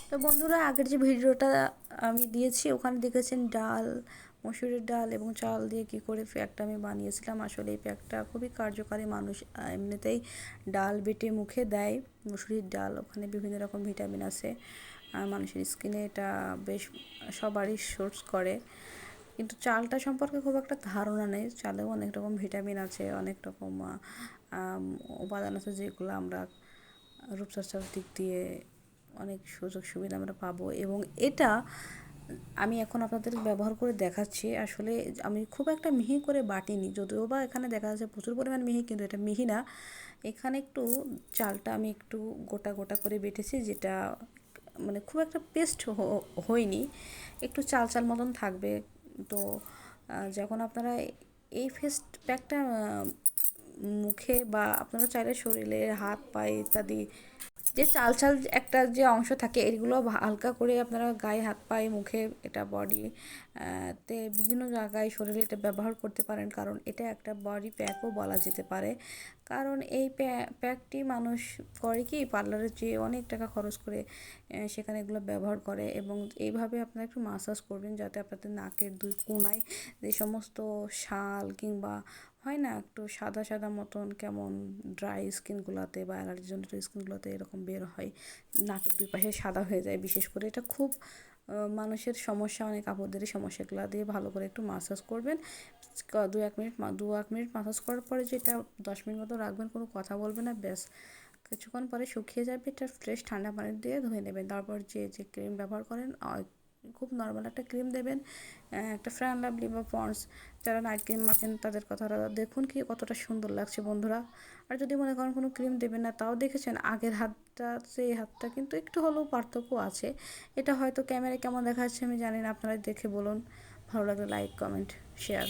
তো বন্ধুরা, আগের যে ভিডিওটা আমি দিয়েছি ওখানে দেখেছেন ডাল, মসুরের ডাল এবং চাল দিয়ে কি করে প্যাকটা আমি বানিয়েছিলাম। আসলে এই প্যাকটা খুবই কার্যকারী। মানুষ এমনিতেই ডাল বেটে মুখে দেয়, মসুরির ডাল, ওখানে বিভিন্ন রকম ভিটামিন আছে। মানুষের স্কিনে এটা বেশ সবারই সোর্স করে। কিন্তু চালটা সম্পর্কে খুব একটা ধারণা নেই। চালেও অনেক রকম ভিটামিন আছে, অনেক রকম উপাদান আছে যেগুলো আমরা রূপচর্চার দিক দিয়ে অনেক সুযোগ সুবিধা আমরা পাবো। এবং এটা আমি এখন আপনাদের ব্যবহার করে দেখাচ্ছি। আসলে আমি খুব একটা মিহি করে বাটিনি, যদিও বা এখানে দেখা যাচ্ছে প্রচুর পরিমাণ মিহি, কিন্তু এটা মিহি না। এখানে একটু চালটা আমি একটু গোটা গোটা করে বেটেছি, যেটা মানে খুব একটা পেস্ট হয়নি, একটু চাল চাল মতন থাকবে। তো যখন আপনারা এই ফেস প্যাকটা মুখে বা আপনারা চাইলে শরীরে হাত পায়ে ইত্যাদি যে চাল চাল একটা যে অংশ থাকে, এগুলো হালকা করে আপনারা গায়ে, হাত পায়ে, মুখে, এটা বডি তে বিভিন্ন জায়গায় শরীরে এটা ব্যবহার করতে পারেন। কারণ এটা একটা বডি প্যাকও বলা যেতে পারে। কারণ এই প্যাকটি মানুষ করে কি, পার্লারে যেয়ে অনেক টাকা খরচ করে সেখানে এগুলো ব্যবহার করে। এবং এইভাবে আপনারা একটু মাসাজ করবেন, যাতে আপনাদের নাকের দুই কোণায় যে সমস্ত শাল কিংবা হয় না একটু সাদা সাদা মতন কেমন ড্রাই স্কিনগুলোতে বা অ্যালার্জিজনিত স্কিনগুলোতে এরকম বের হয়, নাকের দুই পাশে সাদা হয়ে যায় বিশেষ করে, এটা খুব মানুষের সমস্যা, অনেক আপদেরই সমস্যাগুলো দিয়ে ভালো করে একটু মাসাজ করবেন। 2-1 মিনিট মাসাজ করার পরে যেটা 10 মিনিট মতো রাখবেন, কোনো কথা বলবেন না, ব্যাস কিছুক্ষণ পরে শুকিয়ে যাবে। এটা ফ্রেশ ঠান্ডা পানি দিয়ে ধুয়ে নেবেন। তারপর যে যে ক্রিম ব্যবহার করেন, খুব নর্মাল একটা ক্রিম দেবেন, একটা ফ্যান লাভলি বা পন্ডস, যারা নাইট ক্রিম মাখেন তাদের কথাটা দেখুন কি কতটা সুন্দর লাগছে বন্ধুরা। আর যদি মনে করেন কোনো ক্রিম দেবেন না, তাও দেখেছেন আগের হাতটা সেই হাতটা কিন্তু একটু হলেও পার্থক্য আছে। এটা হয়তো ক্যামেরায় কেমন দেখা যাচ্ছে আমি জানি না, আপনারা দেখে বলুন। ভালো লাগলে লাইক, কমেন্ট, শেয়ার।